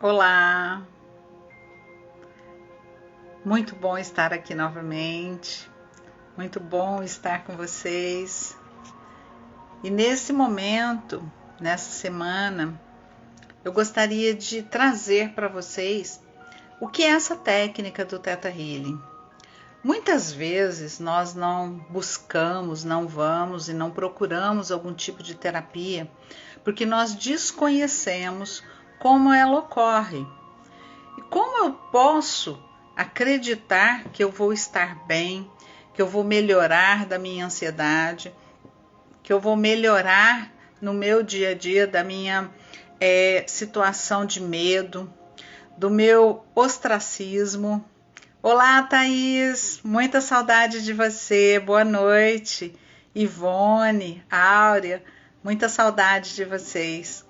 Olá, muito bom estar aqui novamente, muito bom estar com vocês. E nesse momento, nessa semana, eu gostaria de trazer para vocês o que é essa técnica do Theta Healing. Muitas vezes nós não buscamos, não vamos e não procuramos algum tipo de terapia porque nós desconhecemos como ela ocorre. E como eu posso acreditar que eu vou estar bem, que eu vou melhorar da minha ansiedade, que eu vou melhorar no meu dia a dia da minha situação de medo, do meu ostracismo. Olá, Thaís, muita saudade de você, boa noite. Ivone, Áurea, muita saudade de vocês.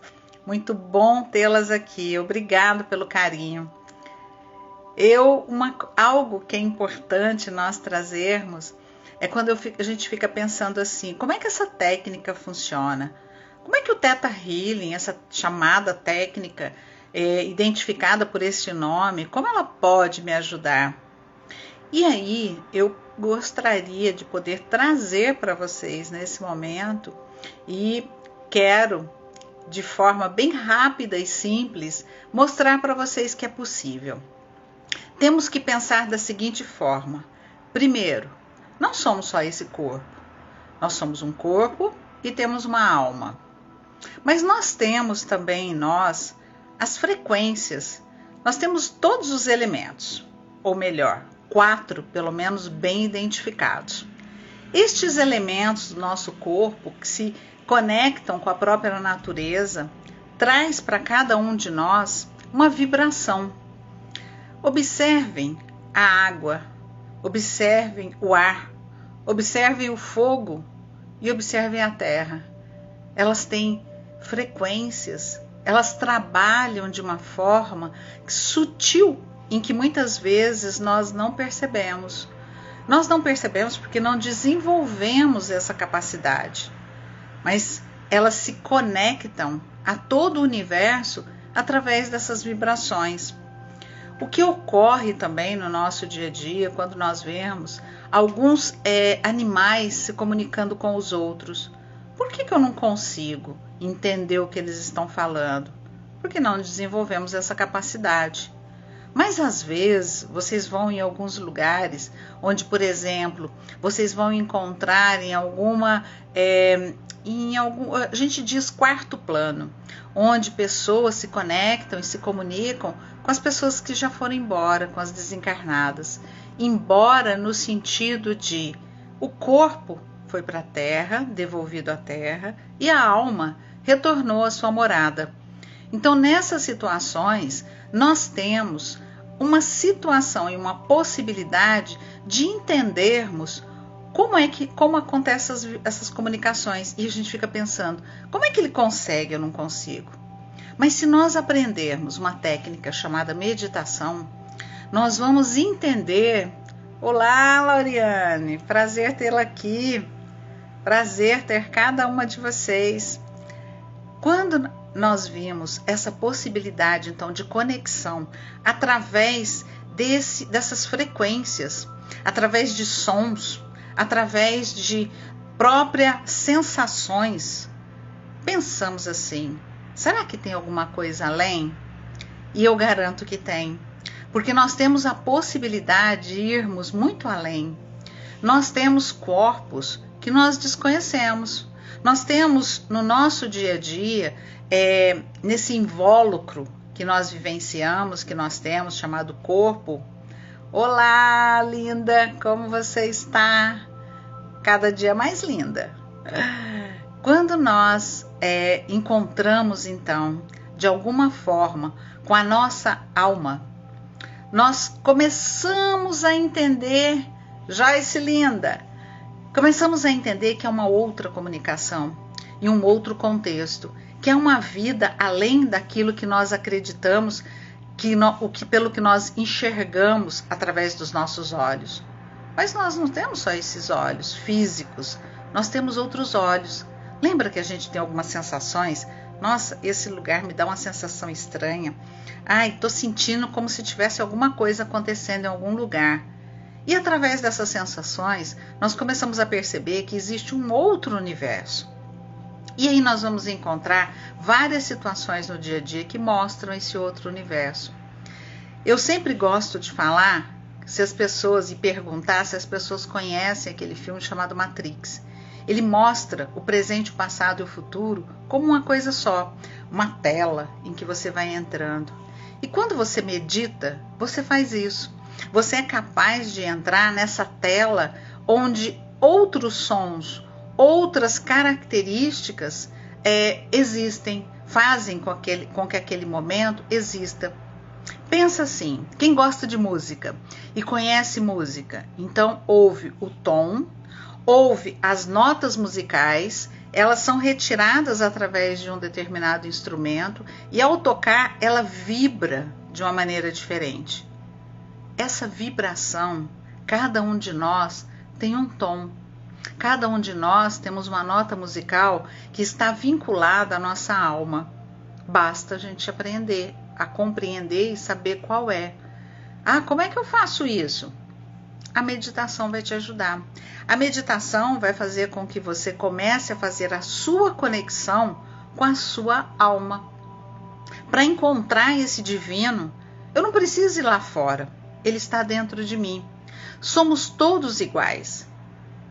Muito bom tê-las aqui, obrigado pelo carinho. Algo que é importante nós trazermos é quando a gente fica pensando assim, como é que essa técnica funciona? Como é que o Theta Healing, essa chamada técnica, identificada por esse nome, como ela pode me ajudar? E aí eu gostaria de poder trazer para vocês nesse momento e quero, de forma bem rápida e simples, mostrar para vocês que é possível. Temos que pensar da seguinte forma. Primeiro, não somos só esse corpo. Nós somos um corpo e temos uma alma. Mas nós temos também em nós as frequências. Nós temos todos os elementos, ou melhor, 4, pelo menos bem identificados. Estes elementos do nosso corpo que se conectam com a própria natureza, traz para cada um de nós uma vibração. Observem a água, observem o ar, observem o fogo e observem a terra. Elas têm frequências, elas trabalham de uma forma sutil em que muitas vezes nós não percebemos. Nós não percebemos porque não desenvolvemos essa capacidade. Mas elas se conectam a todo o universo através dessas vibrações. O que ocorre também no nosso dia a dia, quando nós vemos alguns animais se comunicando com os outros. Por que eu não consigo entender o que eles estão falando? Porque não desenvolvemos essa capacidade. Mas às vezes vocês vão em alguns lugares onde, por exemplo, vocês vão encontrar a gente diz quarto plano, onde pessoas se conectam e se comunicam com as pessoas que já foram embora, com as desencarnadas. Embora no sentido de o corpo foi para a Terra, devolvido à Terra, e a alma retornou à sua morada. Então, nessas situações, nós temos uma situação e uma possibilidade de entendermos como acontecem essas comunicações. E a gente fica pensando, como é que ele consegue, eu não consigo? Mas se nós aprendermos uma técnica chamada meditação, nós vamos entender. Olá, Lauriane, prazer tê-la aqui, prazer ter cada uma de vocês. Quando nós vimos essa possibilidade, então, de conexão através dessas frequências, através de sons, através de próprias sensações, pensamos assim, será que tem alguma coisa além? E eu garanto que tem, porque nós temos a possibilidade de irmos muito além. Nós temos corpos que nós desconhecemos. Nós temos no nosso dia a dia, nesse invólucro que nós vivenciamos, que nós temos, chamado corpo. Olá, linda, como você está? Cada dia mais linda. Quando nós encontramos, então, de alguma forma, com a nossa alma, nós começamos a entender, Joyce linda, começamos a entender que é uma outra comunicação, em um outro contexto, que é uma vida além daquilo que nós acreditamos, pelo que nós enxergamos através dos nossos olhos. Mas nós não temos só esses olhos físicos, nós temos outros olhos. Lembra que a gente tem algumas sensações Nossa, esse lugar me dá uma sensação estranha. Ai, tô sentindo como se tivesse alguma coisa acontecendo em algum lugar. E através dessas sensações, nós começamos a perceber que existe um outro universo. E aí nós vamos encontrar várias situações no dia a dia que mostram esse outro universo. Eu sempre gosto de falar, se as pessoas, e perguntar se as pessoas conhecem aquele filme chamado Matrix. Ele mostra o presente, o passado e o futuro como uma coisa só, uma tela em que você vai entrando. E quando você medita, você faz isso. Você é capaz de entrar nessa tela onde outros sons, outras características existem, fazem com que aquele momento exista. Pensa assim, quem gosta de música e conhece música, então ouve o tom, ouve as notas musicais, elas são retiradas através de um determinado instrumento e ao tocar ela vibra de uma maneira diferente. Essa vibração, cada um de nós tem um tom. Cada um de nós temos uma nota musical que está vinculada à nossa alma. Basta a gente aprender a compreender e saber qual é. Ah, como é que eu faço isso? A meditação vai te ajudar. A meditação vai fazer com que você comece a fazer a sua conexão com a sua alma. Para encontrar esse divino, eu não preciso ir lá fora. Ele está dentro de mim. Somos todos iguais.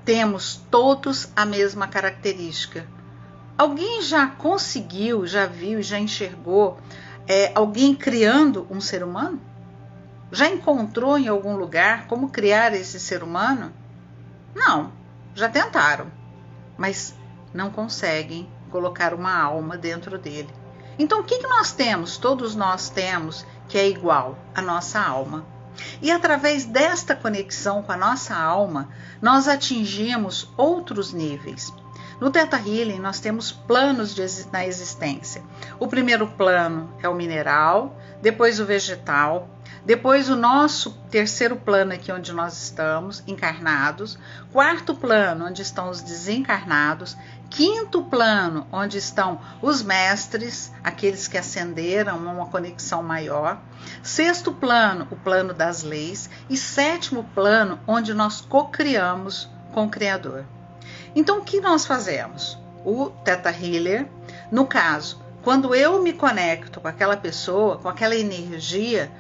Temos todos a mesma característica. Alguém já conseguiu, já viu, já enxergou alguém criando um ser humano? Já encontrou em algum lugar como criar esse ser humano? Não, já tentaram, mas não conseguem colocar uma alma dentro dele. Então o que nós temos? Todos nós temos que é igual à nossa alma. E através desta conexão com a nossa alma, nós atingimos outros níveis. No Theta Healing, nós temos planos na existência. O primeiro plano é o mineral, depois o vegetal, depois o nosso terceiro plano aqui onde nós estamos, encarnados, quarto plano onde estão os desencarnados, quinto plano onde estão os mestres, aqueles que ascenderam a uma conexão maior, sexto plano, o plano das leis, e sétimo plano onde nós co-criamos com o Criador. Então o que nós fazemos? O Theta Healer, no caso, quando eu me conecto com aquela pessoa, com aquela energia,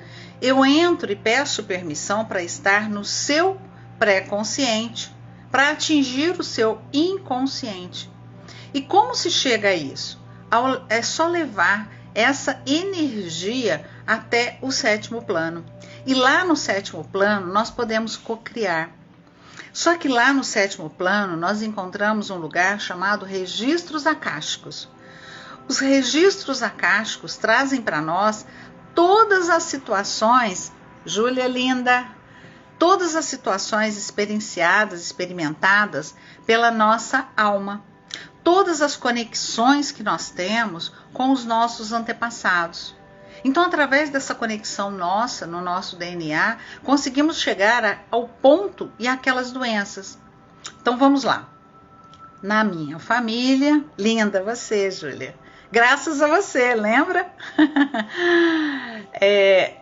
eu entro e peço permissão para estar no seu pré-consciente, para atingir o seu inconsciente. E como se chega a isso? É só levar essa energia até o sétimo plano. E lá no sétimo plano nós podemos co-criar. Só que lá no sétimo plano nós encontramos um lugar chamado registros acásticos. Os registros acásticos trazem para nós todas as situações, Júlia linda, todas as situações experimentadas pela nossa alma. Todas as conexões que nós temos com os nossos antepassados. Então, através dessa conexão nossa, no nosso DNA, conseguimos chegar ao ponto e àquelas doenças. Então, vamos lá. Na minha família, linda você, Júlia. Graças a você, lembra?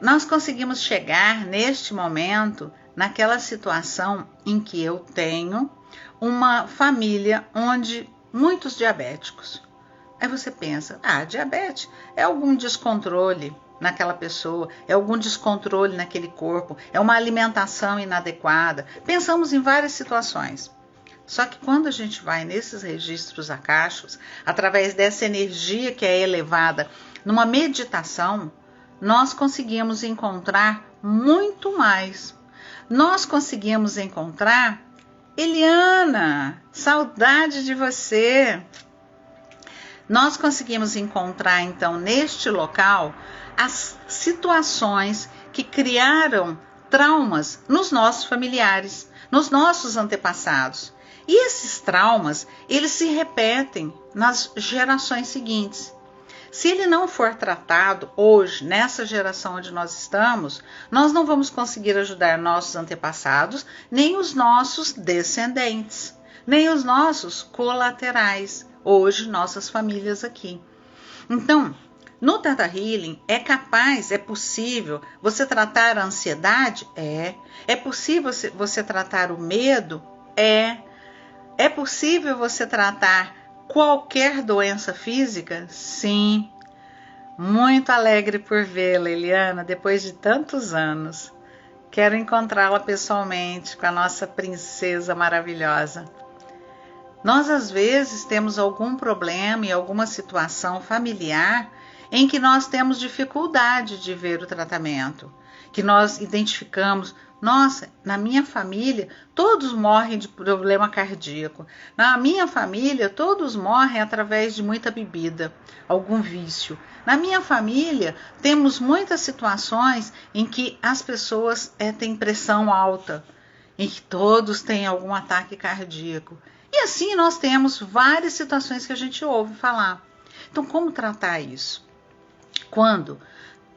Nós conseguimos chegar neste momento, naquela situação em que eu tenho uma família onde muitos diabéticos. Aí você pensa, diabetes é algum descontrole naquela pessoa, é algum descontrole naquele corpo, é uma alimentação inadequada. Pensamos em várias situações. Só que quando a gente vai nesses registros acásticos, através dessa energia que é elevada numa meditação, nós conseguimos encontrar muito mais. Nós conseguimos encontrar Eliana, saudade de você. Nós conseguimos encontrar, então, neste local, as situações que criaram traumas nos nossos familiares, nos nossos antepassados. E esses traumas, eles se repetem nas gerações seguintes. Se ele não for tratado hoje, nessa geração onde nós estamos, nós não vamos conseguir ajudar nossos antepassados, nem os nossos descendentes, nem os nossos colaterais, hoje nossas famílias aqui. Então, no Theta Healing é possível você tratar a ansiedade? É possível você tratar o medo? É possível você tratar qualquer doença física? Sim. Muito alegre por vê-la, Eliana, depois de tantos anos. Quero encontrá-la pessoalmente com a nossa princesa maravilhosa. Nós, às vezes, temos algum problema e alguma situação familiar em que nós temos dificuldade de ver o tratamento, que nós identificamos, nossa, na minha família todos morrem de problema cardíaco, na minha família todos morrem através de muita bebida, algum vício. Na minha família temos muitas situações em que as pessoas têm pressão alta, em que todos têm algum ataque cardíaco. E assim nós temos várias situações que a gente ouve falar. Então, como tratar isso? Quando,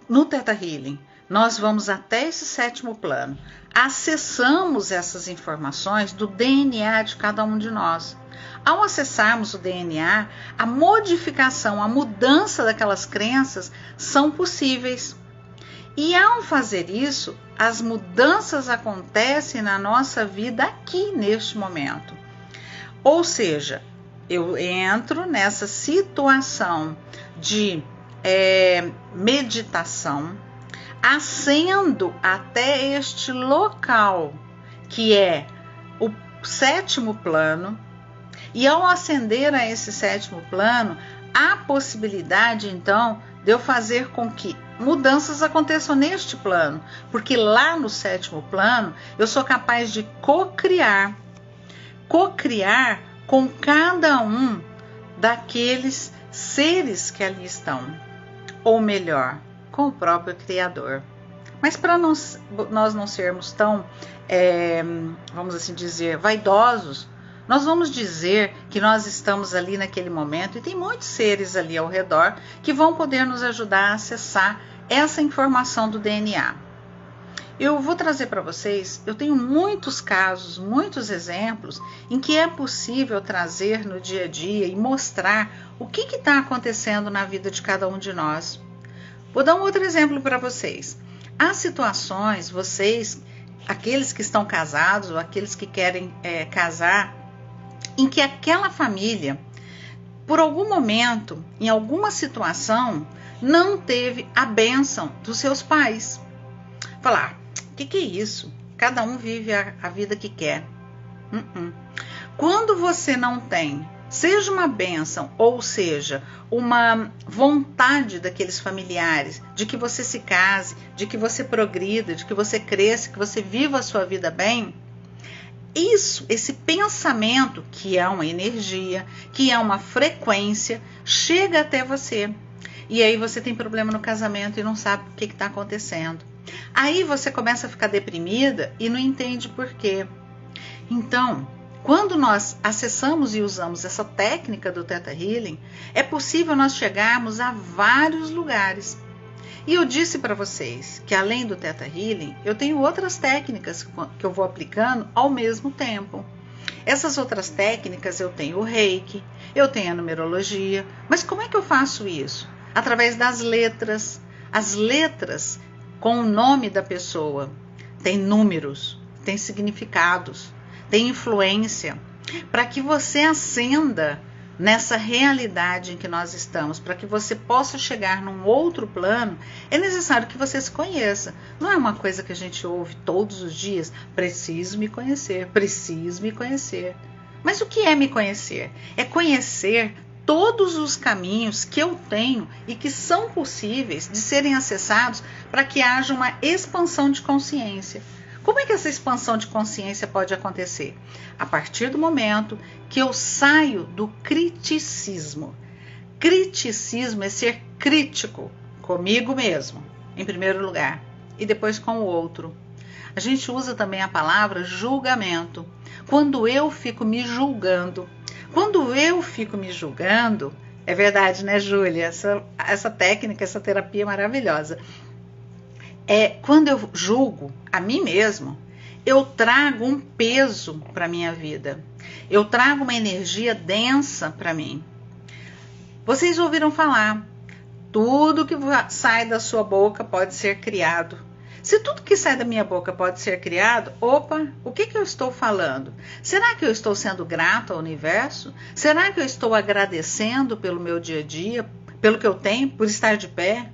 no Theta Healing, nós vamos até esse 7º plano, acessamos essas informações do DNA de cada um de nós. Ao acessarmos o DNA, a modificação, a mudança daquelas crenças são possíveis. E ao fazer isso, as mudanças acontecem na nossa vida aqui, neste momento. Ou seja, eu entro nessa situação de meditação, ascendo até este local, que é o 7º plano, e ao ascender a esse 7º plano, há possibilidade, então, de eu fazer com que mudanças aconteçam neste plano, porque lá no 7º plano, eu sou capaz de co-criar com cada um daqueles seres que ali estão, ou melhor, com o próprio Criador. Mas para nós não sermos tão, vamos assim dizer, vaidosos, nós vamos dizer que nós estamos ali naquele momento e tem muitos seres ali ao redor que vão poder nos ajudar a acessar essa informação do DNA. Eu vou trazer para vocês, eu tenho muitos casos, muitos exemplos em que é possível trazer no dia a dia e mostrar o que está acontecendo na vida de cada um de nós. Vou dar um outro exemplo para vocês. Há situações, vocês, aqueles que estão casados ou aqueles que querem casar, em que aquela família, por algum momento, em alguma situação, não teve a bênção dos seus pais. Falar, o que é isso? Cada um vive a vida que quer. Quando você não tem, seja uma bênção, ou seja, uma vontade daqueles familiares, de que você se case, de que você progrida, de que você cresça, que você viva a sua vida bem, esse pensamento, que é uma energia, que é uma frequência, chega até você. E aí você tem problema no casamento e não sabe o que está acontecendo. Aí você começa a ficar deprimida e não entende por quê. Então, quando nós acessamos e usamos essa técnica do Theta Healing, é possível nós chegarmos a vários lugares. E eu disse para vocês que além do Theta Healing, eu tenho outras técnicas que eu vou aplicando ao mesmo tempo. Essas outras técnicas eu tenho o Reiki, eu tenho a numerologia, mas como é que eu faço isso? Através das letras. As letras com o nome da pessoa tem números, tem significados, tem influência, para que você ascenda nessa realidade em que nós estamos, para que você possa chegar num outro plano, é necessário que você se conheça. Não é uma coisa que a gente ouve todos os dias, preciso me conhecer, preciso me conhecer. Mas o que é me conhecer? É conhecer todos os caminhos que eu tenho e que são possíveis de serem acessados para que haja uma expansão de consciência. Como é que essa expansão de consciência pode acontecer? A partir do momento que eu saio do criticismo. Criticismo é ser crítico comigo mesmo, em primeiro lugar, e depois com o outro. A gente usa também a palavra julgamento. Quando eu fico me julgando. Quando eu fico me julgando, é verdade, né, Júlia? Essa técnica, essa terapia é maravilhosa. Quando eu julgo a mim mesmo, eu trago um peso para a minha vida. Eu trago uma energia densa para mim. Vocês ouviram falar Tudo que sai da sua boca pode ser criado. Se tudo que sai da minha boca pode ser criado, opa, o que eu estou falando? Será que eu estou sendo grato ao universo? Será que eu estou agradecendo pelo meu dia a dia, pelo que eu tenho, por estar de pé?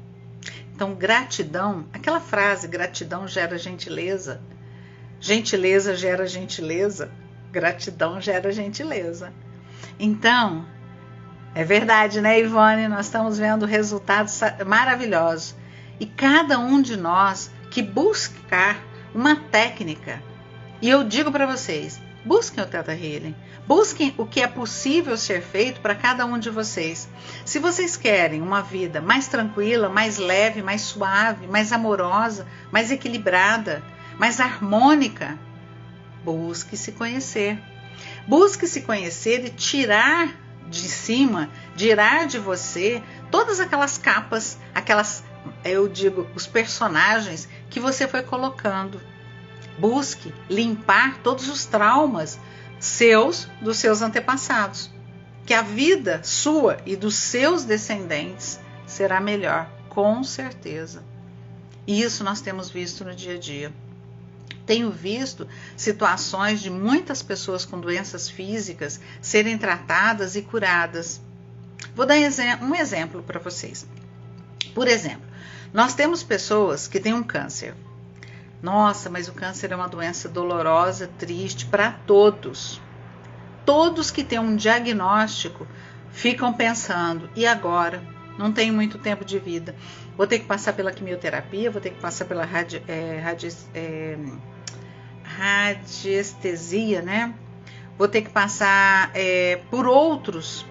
Então, gratidão, aquela frase, gratidão gera gentileza, gentileza gera gentileza, gratidão gera gentileza. Então, é verdade, né, Ivone? Nós estamos vendo resultados maravilhosos. E cada um de nós que buscar uma técnica, e eu digo para vocês, busquem o Theta Healing, busquem o que é possível ser feito para cada um de vocês. Se vocês querem uma vida mais tranquila, mais leve, mais suave, mais amorosa, mais equilibrada, mais harmônica, busque se conhecer. Busque se conhecer e tirar de cima, tirar de você todas aquelas capas, aquelas, eu digo, os personagens que você foi colocando. Busque limpar todos os traumas dos seus antepassados, que a vida sua e dos seus descendentes será melhor, com certeza. E isso nós temos visto no dia a dia. Tenho visto situações de muitas pessoas com doenças físicas serem tratadas e curadas. Vou dar um exemplo para vocês. Por exemplo, nós temos pessoas que têm um câncer. Nossa, mas o câncer é uma doença dolorosa, triste para todos. Todos que têm um diagnóstico ficam pensando, e agora? Não tenho muito tempo de vida. Vou ter que passar pela quimioterapia, vou ter que passar pela radiestesia, né? Vou ter que passar por outros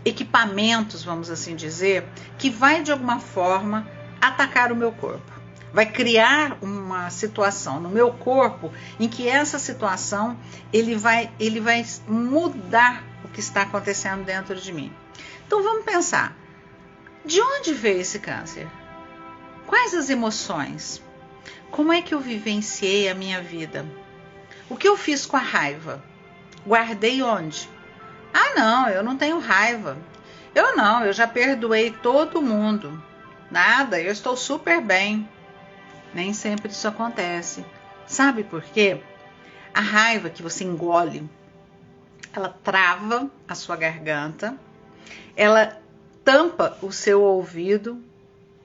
equipamentos, vamos assim dizer, que vai de alguma forma atacar o meu corpo. Vai criar uma situação no meu corpo em que essa situação ele vai mudar o que está acontecendo dentro de mim. Então vamos pensar, de onde veio esse câncer? Quais as emoções? Como é que eu vivenciei a minha vida? O que eu fiz com a raiva? Guardei onde? Ah, não, eu não tenho raiva. Eu já perdoei todo mundo. Nada, eu estou super bem. Nem sempre isso acontece. Sabe por quê? A raiva que você engole, ela trava a sua garganta, ela tampa o seu ouvido.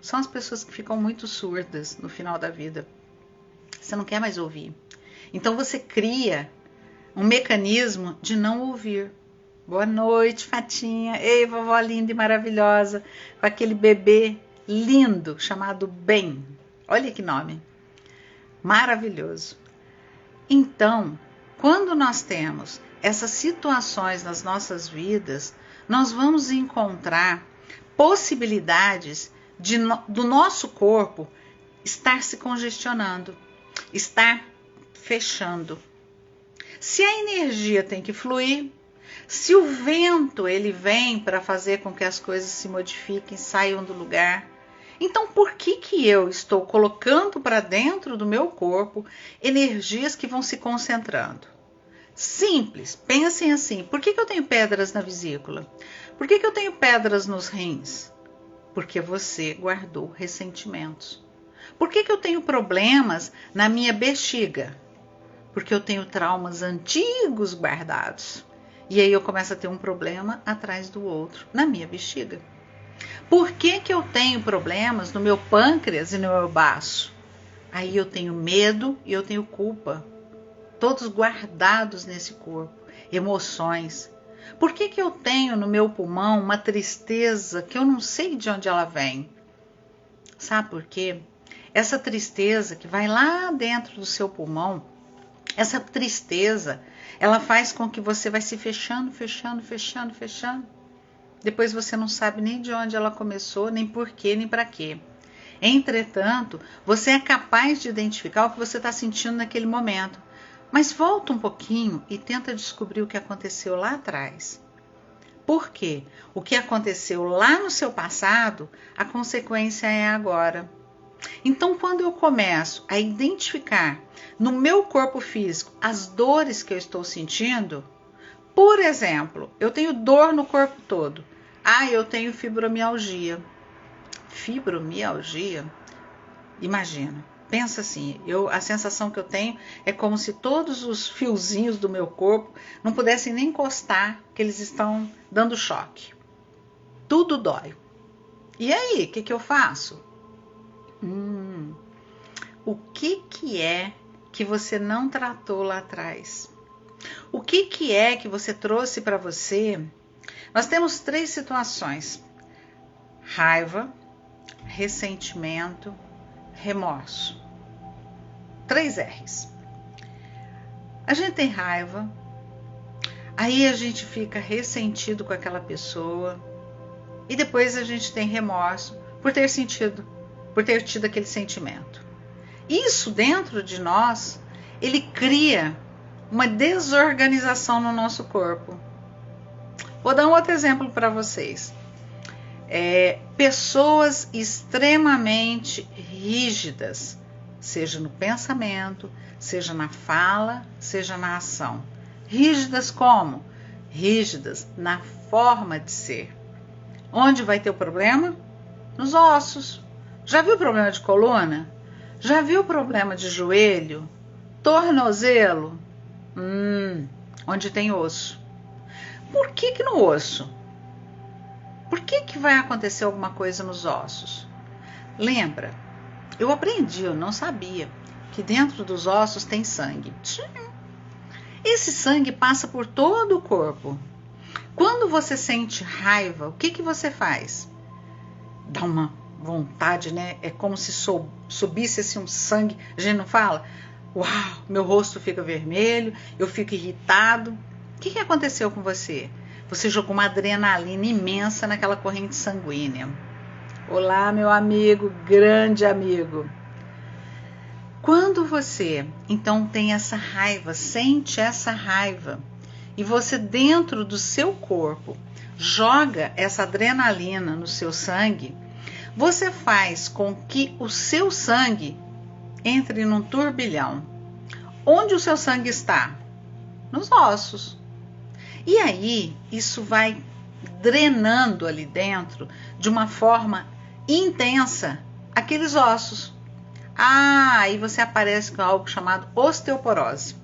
São as pessoas que ficam muito surdas no final da vida. Você não quer mais ouvir. Então você cria um mecanismo de não ouvir. Boa noite, Fatinha. Ei, vovó linda e maravilhosa, com aquele bebê lindo chamado Ben. Olha que nome. Maravilhoso. Então, quando nós temos essas situações nas nossas vidas, nós vamos encontrar possibilidades do nosso corpo estar se congestionando, estar fechando. Se a energia tem que fluir, se o vento ele vem para fazer com que as coisas se modifiquem, saiam do lugar, então por que eu estou colocando para dentro do meu corpo energias que vão se concentrando? Simples, pensem assim, por que eu tenho pedras na vesícula? Por que eu tenho pedras nos rins? Porque você guardou ressentimentos. Por que eu tenho problemas na minha bexiga? Porque eu tenho traumas antigos guardados. E aí eu começo a ter um problema atrás do outro na minha bexiga. Por que eu tenho problemas no meu pâncreas e no meu baço? Aí eu tenho medo e eu tenho culpa. Todos guardados nesse corpo. Emoções. Por que eu tenho no meu pulmão uma tristeza que eu não sei de onde ela vem? Sabe por quê? Essa tristeza que vai lá dentro do seu pulmão, essa tristeza, ela faz com que você vai se fechando. Depois você não sabe nem de onde ela começou, nem por quê, nem para quê. Entretanto, você é capaz de identificar o que você está sentindo naquele momento. Mas volta um pouquinho e tenta descobrir o que aconteceu lá atrás. Por quê? O que aconteceu lá no seu passado, a consequência é agora. Então, quando eu começo a identificar no meu corpo físico as dores que eu estou sentindo, por exemplo, eu tenho dor no corpo todo. Ah, eu tenho fibromialgia. Fibromialgia? Imagina, pensa assim, a sensação que eu tenho é como se todos os fiozinhos do meu corpo não pudessem nem encostar, que eles estão dando choque. Tudo dói. E aí, o que eu faço? O que é que você não tratou lá atrás? O que é que você trouxe para você? Nós temos 3 situações: raiva, ressentimento, remorso. 3 R's. A gente tem raiva, aí a gente fica ressentido com aquela pessoa e depois a gente tem remorso por ter tido aquele sentimento. Isso dentro de nós, ele cria uma desorganização no nosso corpo. Vou dar um outro exemplo para vocês. Pessoas extremamente rígidas, seja no pensamento, seja na fala, seja na ação. Rígidas como? Rígidas na forma de ser. Onde vai ter o problema? Nos ossos. Já viu o problema de coluna? Já viu o problema de joelho? Tornozelo? Onde tem osso. Por que no osso? Por que vai acontecer alguma coisa nos ossos? Lembra, eu aprendi, eu não sabia, que dentro dos ossos tem sangue. Esse sangue passa por todo o corpo. Quando você sente raiva, o que você faz? Dá uma vontade, né? É como se subisse assim um sangue. A gente não fala? Uau, meu rosto fica vermelho, eu fico irritado. O que aconteceu com você? Você jogou uma adrenalina imensa naquela corrente sanguínea. Olá, meu amigo, grande amigo. Quando você, então, tem essa raiva, sente essa raiva, e você dentro do seu corpo joga essa adrenalina no seu sangue, você faz com que o seu sangue entre num turbilhão. Onde o seu sangue está? Nos ossos. E aí, isso vai drenando ali dentro de uma forma intensa aqueles ossos. Aí você aparece com algo chamado osteoporose.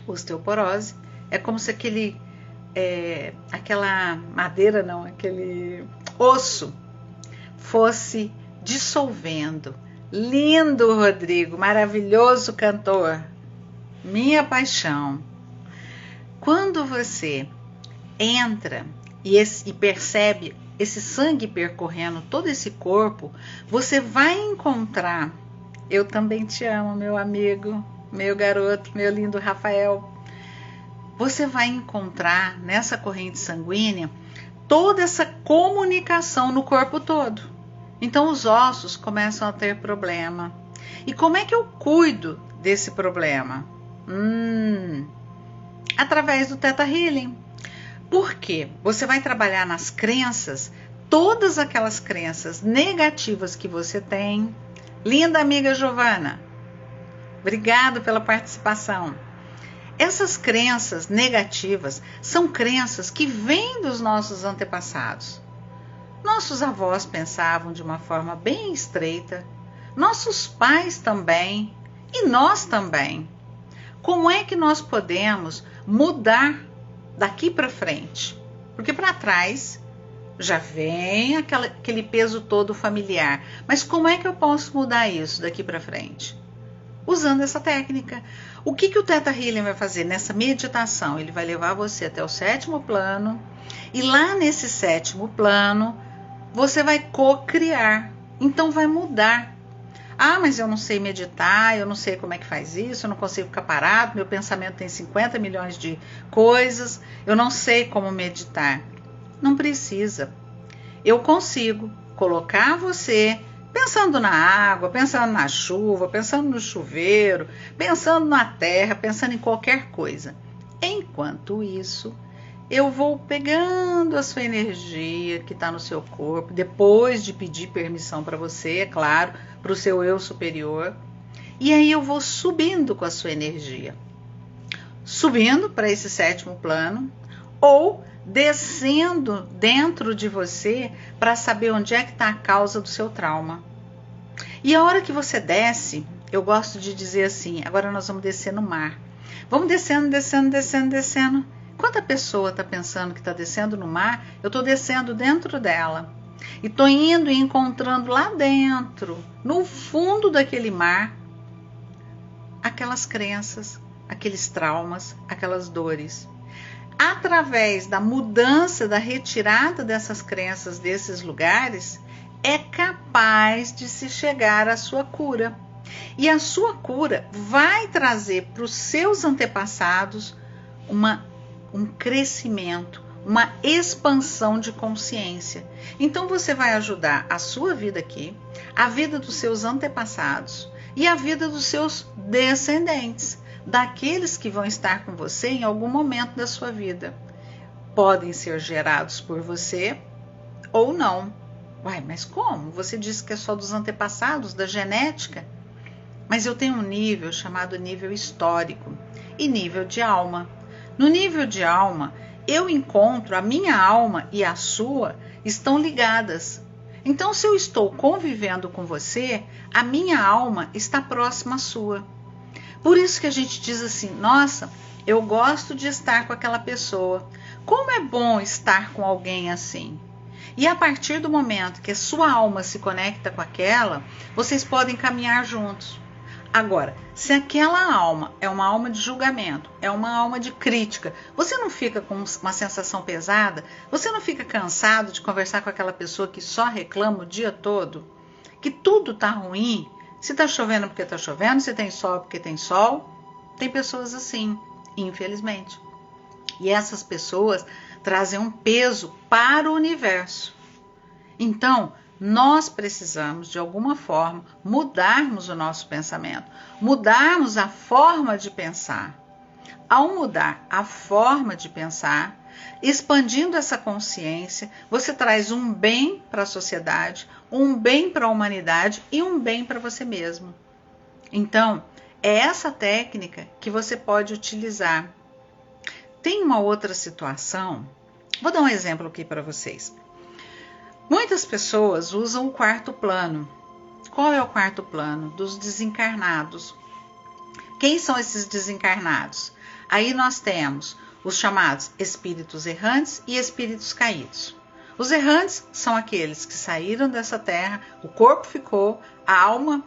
Osteoporose é como se aquela madeira, não, aquele osso fosse dissolvendo. Lindo, Rodrigo, maravilhoso cantor, minha paixão. Quando você entra e percebe esse sangue percorrendo todo esse corpo, você vai encontrar, eu também te amo, meu amigo, meu garoto, meu lindo Rafael, você vai encontrar nessa corrente sanguínea toda essa comunicação no corpo todo. Então os ossos começam a ter problema. E como é que eu cuido desse problema? Através do Theta Healing. Por quê? Você vai trabalhar nas crenças, todas aquelas crenças negativas que você tem. Linda amiga Giovana, obrigado pela participação. Essas crenças negativas são crenças que vêm dos nossos antepassados. Nossos avós pensavam de uma forma bem estreita, nossos pais também e nós também. Como é que nós podemos mudar daqui para frente? Porque para trás já vem aquele peso todo familiar. Mas como é que eu posso mudar isso daqui para frente? Usando essa técnica. O que o Theta Healing vai fazer nessa meditação? Ele vai levar você até o 7º plano. E lá nesse 7º plano, você vai co-criar. Então vai mudar. Mas eu não sei meditar, eu não sei como é que faz isso, eu não consigo ficar parado, meu pensamento tem 50 milhões de coisas, eu não sei como meditar. Não precisa. Eu consigo colocar você pensando na água, pensando na chuva, pensando no chuveiro, pensando na terra, pensando em qualquer coisa. Enquanto isso, eu vou pegando a sua energia que está no seu corpo, depois de pedir permissão para você, é claro, para o seu eu superior. E aí eu vou subindo com a sua energia. Subindo para esse 7º plano ou descendo dentro de você para saber onde é que está a causa do seu trauma. E a hora que você desce, eu gosto de dizer assim, agora nós vamos descer no mar. Vamos descendo, descendo, descendo, descendo. Enquanto a pessoa está pensando que está descendo no mar, eu estou descendo dentro dela. E estou indo e encontrando lá dentro, no fundo daquele mar, aquelas crenças, aqueles traumas, aquelas dores. Através da mudança, da retirada dessas crenças desses lugares, é capaz de se chegar à sua cura. E a sua cura vai trazer para os seus antepassados um crescimento, uma expansão de consciência. Então você vai ajudar a sua vida aqui, a vida dos seus antepassados e a vida dos seus descendentes, daqueles que vão estar com você em algum momento da sua vida. Podem ser gerados por você ou não. Uai, mas como? Você disse que é só dos antepassados, da genética? Mas eu tenho um nível chamado nível histórico e nível de alma. No nível de alma, eu encontro a minha alma e a sua estão ligadas. Então, se eu estou convivendo com você, a minha alma está próxima à sua. Por isso que a gente diz assim, nossa, eu gosto de estar com aquela pessoa. Como é bom estar com alguém assim? E a partir do momento que a sua alma se conecta com aquela, vocês podem caminhar juntos. Agora, se aquela alma é uma alma de julgamento, é uma alma de crítica, você não fica com uma sensação pesada? Você não fica cansado de conversar com aquela pessoa que só reclama o dia todo? Que tudo está ruim? Se está chovendo porque está chovendo, se tem sol porque tem sol. Tem pessoas assim, infelizmente. E essas pessoas trazem um peso para o universo. Então, nós precisamos, de alguma forma, mudarmos o nosso pensamento, mudarmos a forma de pensar. Ao mudar a forma de pensar, expandindo essa consciência, você traz um bem para a sociedade, um bem para a humanidade e um bem para você mesmo. Então, é essa técnica que você pode utilizar. Tem uma outra situação, vou dar um exemplo aqui para vocês. Muitas pessoas usam o quarto plano. Qual é o quarto plano? Dos desencarnados. Quem são esses desencarnados? Aí nós temos os chamados espíritos errantes e espíritos caídos. Os errantes são aqueles que saíram dessa terra, o corpo ficou, a alma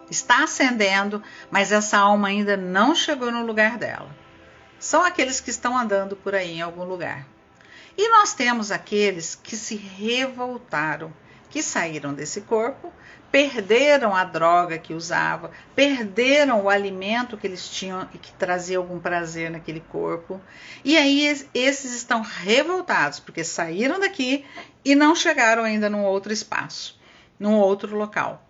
está ascendendo, mas essa alma ainda não chegou no lugar dela. São aqueles que estão andando por aí em algum lugar. E nós temos aqueles que se revoltaram, que saíram desse corpo, perderam a droga que usava, perderam o alimento que eles tinham e que trazia algum prazer naquele corpo. E aí esses estão revoltados, porque saíram daqui e não chegaram ainda num outro espaço, num outro local.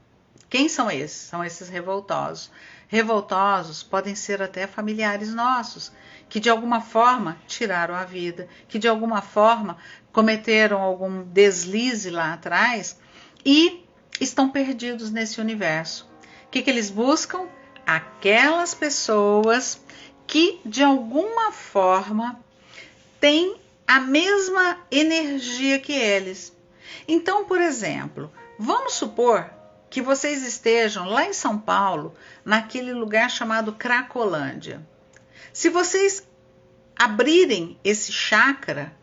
Quem são esses? São esses revoltosos. Revoltosos podem ser até familiares nossos, que de alguma forma tiraram a vida, que de alguma forma cometeram algum deslize lá atrás e estão perdidos nesse universo. O que eles buscam? Aquelas pessoas que de alguma forma têm a mesma energia que eles. Então, por exemplo, vamos supor que vocês estejam lá em São Paulo, naquele lugar chamado Cracolândia. Se vocês abrirem esse chakra,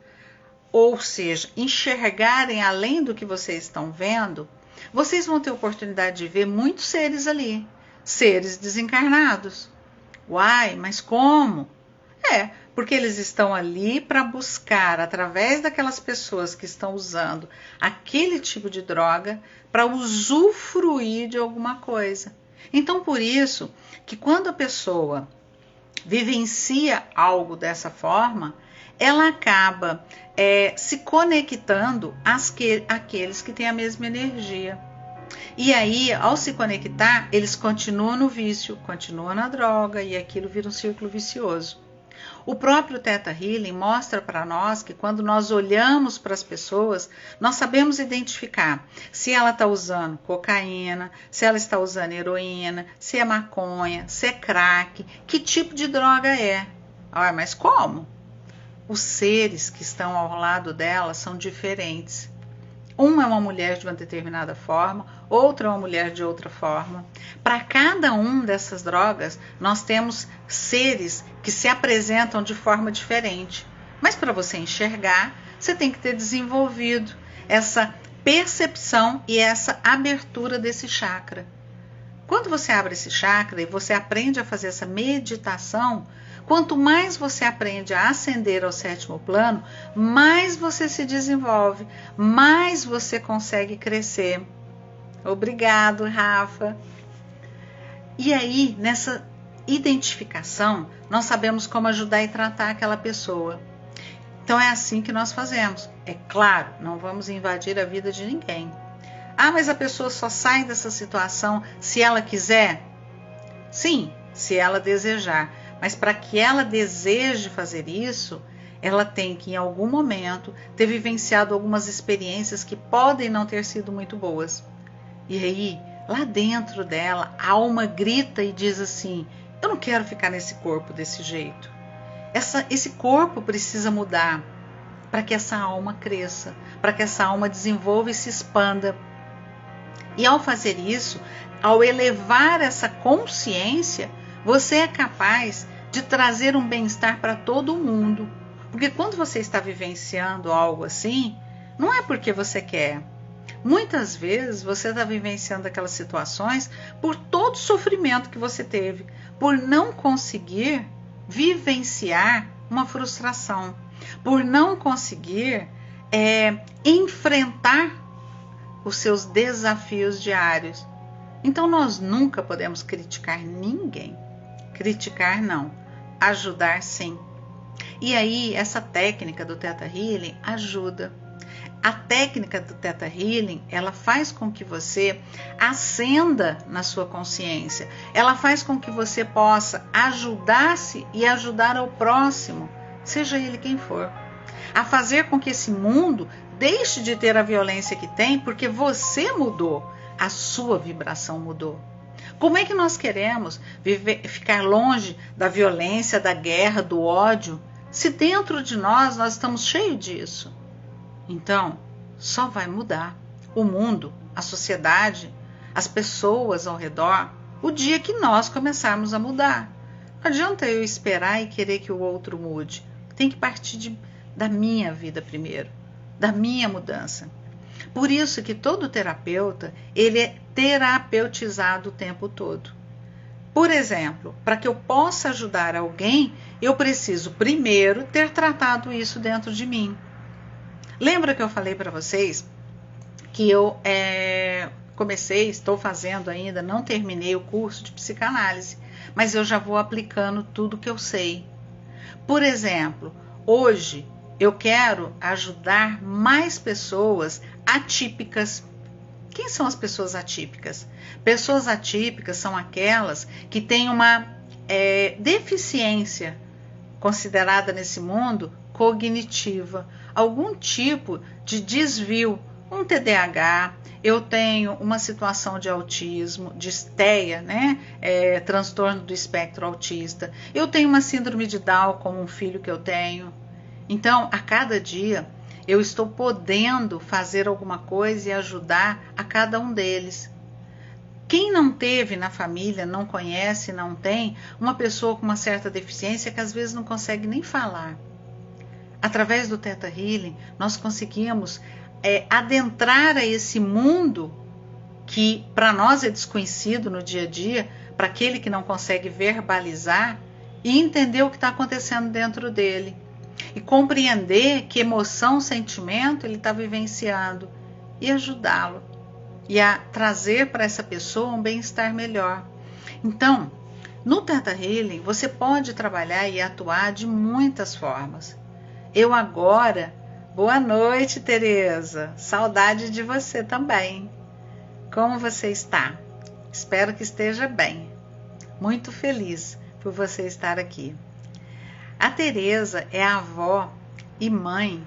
ou seja, enxergarem além do que vocês estão vendo, vocês vão ter oportunidade de ver muitos seres ali, seres desencarnados. Uai, mas como? Porque eles estão ali para buscar, através daquelas pessoas que estão usando aquele tipo de droga, para usufruir de alguma coisa. Então, por isso, que quando a pessoa vivencia algo dessa forma, ela acaba se conectando àqueles que têm a mesma energia. E aí, ao se conectar, eles continuam no vício, continuam na droga e aquilo vira um círculo vicioso. O próprio Theta Healing mostra para nós que quando nós olhamos para as pessoas, nós sabemos identificar se ela está usando cocaína, se ela está usando heroína, se é maconha, se é crack, que tipo de droga é. Mas como? os seres que estão ao lado dela são diferentes. Uma é uma mulher de uma determinada forma, outra é uma mulher de outra forma. Para cada uma dessas drogas, nós temos seres que se apresentam de forma diferente. Mas para você enxergar, você tem que ter desenvolvido essa percepção e essa abertura desse chakra. Quando você abre esse chakra e você aprende a fazer essa meditação, quanto mais você aprende a ascender ao 7º plano, mais você se desenvolve, mais você consegue crescer. Obrigado, Rafa. E aí, nessa identificação, nós sabemos como ajudar e tratar aquela pessoa. Então é assim que nós fazemos. É claro, não vamos invadir a vida de ninguém. Ah, mas a pessoa só sai dessa situação se ela quiser? Sim, se ela desejar. Mas para que ela deseje fazer isso, ela tem que, em algum momento, ter vivenciado algumas experiências que podem não ter sido muito boas. E aí, lá dentro dela, a alma grita e diz assim: eu não quero ficar nesse corpo desse jeito. Esse corpo precisa mudar para que essa alma cresça, para que essa alma desenvolva e se expanda. E ao fazer isso, ao elevar essa consciência, você é capaz de trazer um bem-estar para todo mundo. Porque quando você está vivenciando algo assim, não é porque você quer. Muitas vezes você está vivenciando aquelas situações por todo o sofrimento que você teve, por não conseguir vivenciar uma frustração, por não conseguir enfrentar os seus desafios diários. Então nós nunca podemos criticar ninguém. Criticar não, ajudar sim. E aí essa técnica do Theta Healing ajuda. A técnica do Theta Healing, ela faz com que você ascenda na sua consciência. Ela faz com que você possa ajudar-se e ajudar ao próximo, seja ele quem for. A fazer com que esse mundo deixe de ter a violência que tem, porque você mudou, a sua vibração mudou. Como é que nós queremos ficar longe da violência, da guerra, do ódio, se dentro de nós estamos cheios disso? Então, só vai mudar o mundo, a sociedade, as pessoas ao redor, o dia que nós começarmos a mudar. Não adianta eu esperar e querer que o outro mude. Tem que partir da minha vida primeiro, da minha mudança. Por isso que todo terapeuta, ele é terapeutizado o tempo todo. Por exemplo, para que eu possa ajudar alguém, eu preciso primeiro ter tratado isso dentro de mim. Lembra que eu falei para vocês que eu estou fazendo ainda, não terminei o curso de psicanálise, mas eu já vou aplicando tudo que eu sei. Por exemplo, hoje eu quero ajudar mais pessoas atípicas. Quem são as pessoas atípicas? Pessoas atípicas são aquelas que têm uma deficiência considerada nesse mundo cognitiva, algum tipo de desvio, um TDAH, eu tenho uma situação de autismo, de TEA, transtorno do espectro autista, eu tenho uma síndrome de Down como um filho que eu tenho. Então, a cada dia, eu estou podendo fazer alguma coisa e ajudar a cada um deles. Quem não teve na família, não conhece, não tem, uma pessoa com uma certa deficiência que às vezes não consegue nem falar. Através do Theta Healing, nós conseguimos adentrar a esse mundo que para nós é desconhecido no dia a dia, para aquele que não consegue verbalizar e entender o que está acontecendo dentro dele. E compreender que emoção, sentimento ele está vivenciando e ajudá-lo. E a trazer para essa pessoa um bem-estar melhor. Então, no Theta Healing, você pode trabalhar e atuar de muitas formas. Eu agora, boa noite, Tereza, saudade de você também. Como você está? Espero que esteja bem. Muito feliz por você estar aqui. A Tereza é a avó e mãe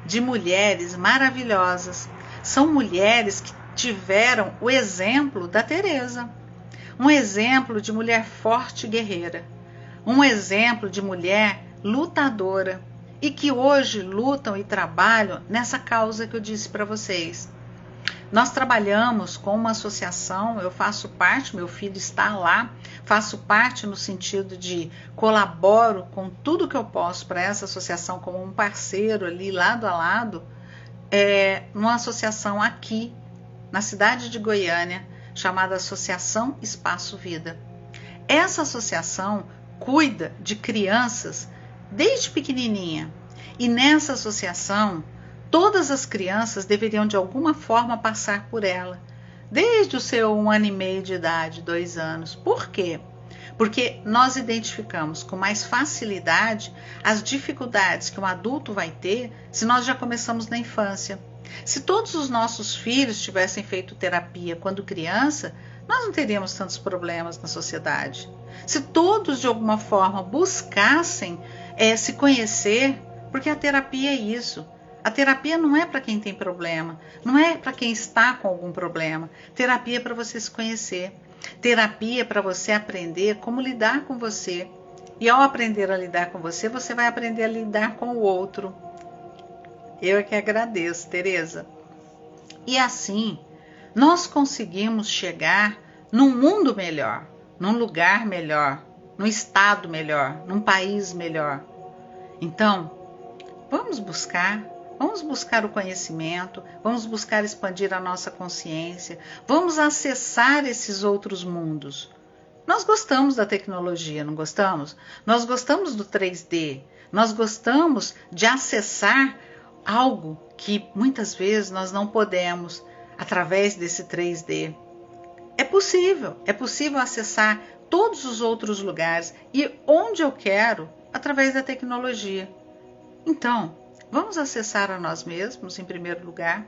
de mulheres maravilhosas. São mulheres que tiveram o exemplo da Tereza. Um exemplo de mulher forte e guerreira. Um exemplo de mulher lutadora. e que hoje lutam e trabalham nessa causa que eu disse para vocês. Nós trabalhamos com uma associação, eu faço parte, meu filho está lá, faço parte no sentido de colaboro com tudo que eu posso para essa associação como um parceiro ali lado a lado, numa associação aqui na cidade de Goiânia, chamada Associação Espaço Vida. Essa associação cuida de crianças desde pequenininha e nessa associação todas as crianças deveriam de alguma forma passar por ela, desde o seu 1 ano e meio de idade, 2 anos. Por quê? Porque nós identificamos com mais facilidade as dificuldades que um adulto vai ter se nós já começamos na infância. Se todos os nossos filhos tivessem feito terapia quando criança, nós não teríamos tantos problemas na sociedade. Se todos de alguma forma buscassem se conhecer, porque a terapia é isso. A terapia não é para quem tem problema, não é para quem está com algum problema. Terapia é para você se conhecer. Terapia é para você aprender como lidar com você. E ao aprender a lidar com você, você vai aprender a lidar com o outro. Eu é que agradeço, Tereza. E assim, nós conseguimos chegar num mundo melhor, num lugar melhor, num estado melhor, num país melhor. Então, vamos buscar o conhecimento, vamos buscar expandir a nossa consciência, vamos acessar esses outros mundos. Nós gostamos da tecnologia, não gostamos? Nós gostamos do 3D, nós gostamos de acessar algo que muitas vezes nós não podemos através desse 3D. É possível acessar todos os outros lugares e onde eu quero através da tecnologia. Então, vamos acessar a nós mesmos em primeiro lugar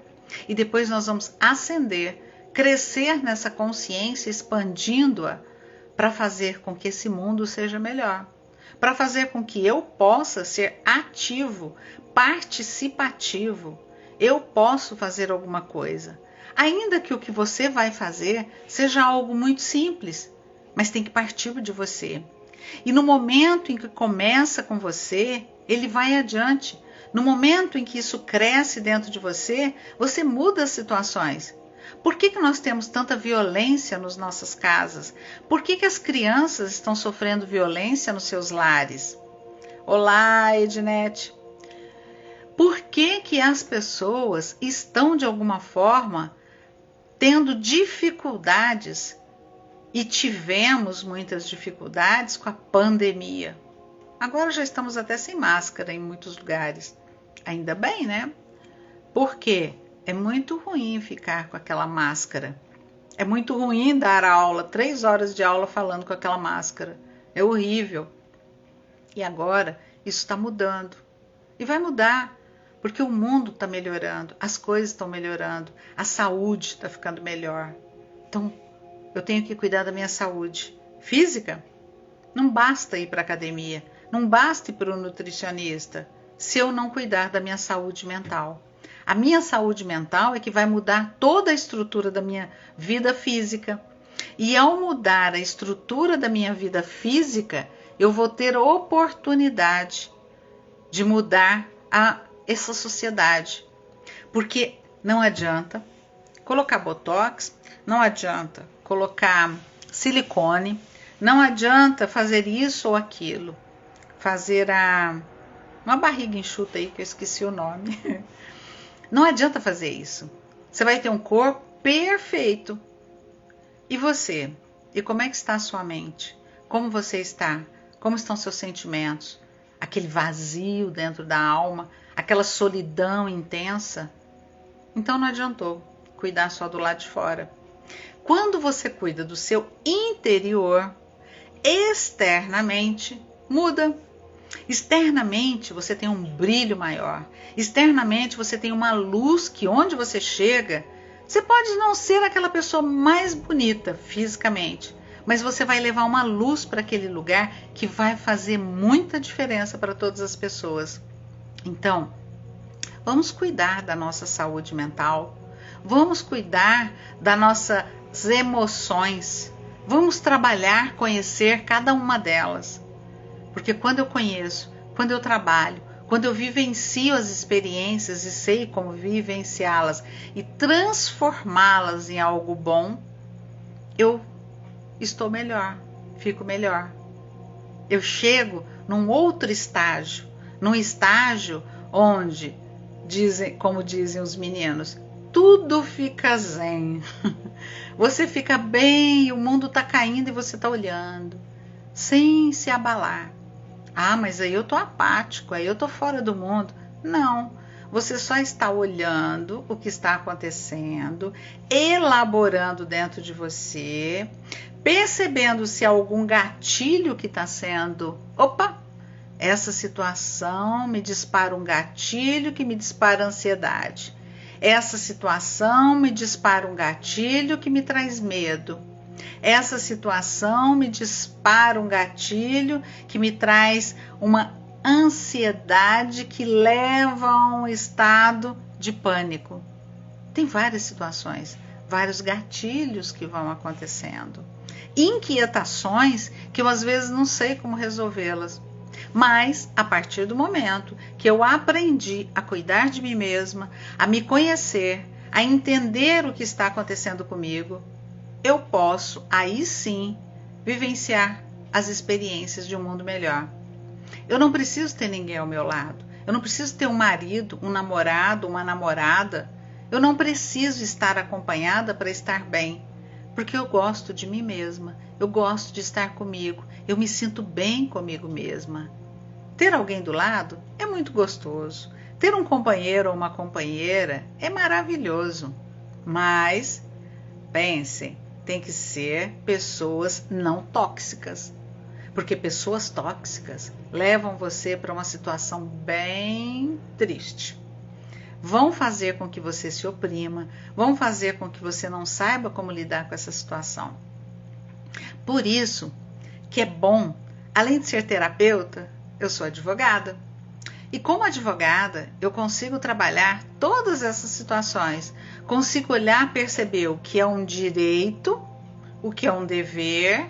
e depois nós vamos ascender, crescer nessa consciência, expandindo-a para fazer com que esse mundo seja melhor, para fazer com que eu possa ser ativo, participativo. Eu posso fazer alguma coisa, ainda que o que você vai fazer seja algo muito simples, mas tem que partir de você. E no momento em que começa com você, ele vai adiante. No momento em que isso cresce dentro de você, você muda as situações. Por que nós temos tanta violência nas nossas casas? Por que as crianças estão sofrendo violência nos seus lares? Olá, Ednete. Por que as pessoas estão, de alguma forma, tendo dificuldades? E tivemos muitas dificuldades com a pandemia. Agora já estamos até sem máscara em muitos lugares. Ainda bem, né? Porque é muito ruim ficar com aquela máscara. É muito ruim dar aula, 3 horas de aula falando com aquela máscara. É horrível. E agora isso está mudando. E vai mudar, porque o mundo está melhorando, as coisas estão melhorando, a saúde está ficando melhor. Então, eu tenho que cuidar da minha saúde física. Não basta ir para a academia, não basta ir para o nutricionista, se eu não cuidar da minha saúde mental. A minha saúde mental é que vai mudar toda a estrutura da minha vida física. E ao mudar a estrutura da minha vida física, eu vou ter oportunidade de mudar essa sociedade. Porque não adianta colocar botox, não adianta colocar silicone, não adianta fazer isso ou aquilo, fazer uma barriga enxuta aí que eu esqueci o nome. Não adianta fazer isso. Você vai ter um corpo perfeito. E você? E como é que está a sua mente? Como você está? Como estão seus sentimentos? Aquele vazio dentro da alma, aquela solidão intensa? Então não adiantou cuidar só do lado de fora. Quando você cuida do seu interior, externamente muda. Externamente você tem um brilho maior. Externamente você tem uma luz que onde você chega, você pode não ser aquela pessoa mais bonita fisicamente, mas você vai levar uma luz para aquele lugar que vai fazer muita diferença para todas as pessoas. Então, vamos cuidar da nossa saúde mental, vamos cuidar das nossas emoções, vamos trabalhar, conhecer cada uma delas. Porque quando eu conheço, quando eu trabalho, quando eu vivencio as experiências e sei como vivenciá-las e transformá-las em algo bom, eu estou melhor, fico melhor. Eu chego num outro estágio, num estágio onde, como dizem os meninos, tudo fica zen. Você fica bem, o mundo está caindo e você está olhando, sem se abalar. Ah, mas aí eu tô apático, aí eu tô fora do mundo. Não, você só está olhando o que está acontecendo, elaborando dentro de você, percebendo se há algum gatilho que está sendo... Opa, essa situação me dispara um gatilho que me dispara ansiedade. Essa situação me dispara um gatilho que me traz medo. Essa situação me dispara um gatilho que me traz uma ansiedade que leva a um estado de pânico. Tem várias situações, vários gatilhos que vão acontecendo. Inquietações que eu às vezes não sei como resolvê-las. Mas a partir do momento que eu aprendi a cuidar de mim mesma, a me conhecer, a entender o que está acontecendo comigo, eu posso, aí sim, vivenciar as experiências de um mundo melhor. Eu não preciso ter ninguém ao meu lado. Eu não preciso ter um marido, um namorado, uma namorada. Eu não preciso estar acompanhada para estar bem, porque eu gosto de mim mesma. Eu gosto de estar comigo. Eu me sinto bem comigo mesma. Ter alguém do lado é muito gostoso. Ter um companheiro ou uma companheira é maravilhoso. Mas, pensem, tem que ser pessoas não tóxicas, porque pessoas tóxicas levam você para uma situação bem triste. Vão fazer com que você se oprima, vão fazer com que você não saiba como lidar com essa situação. Por isso que é bom, além de ser terapeuta, eu sou advogada. E como advogada, eu consigo trabalhar todas essas situações. Consigo olhar, perceber o que é um direito, o que é um dever,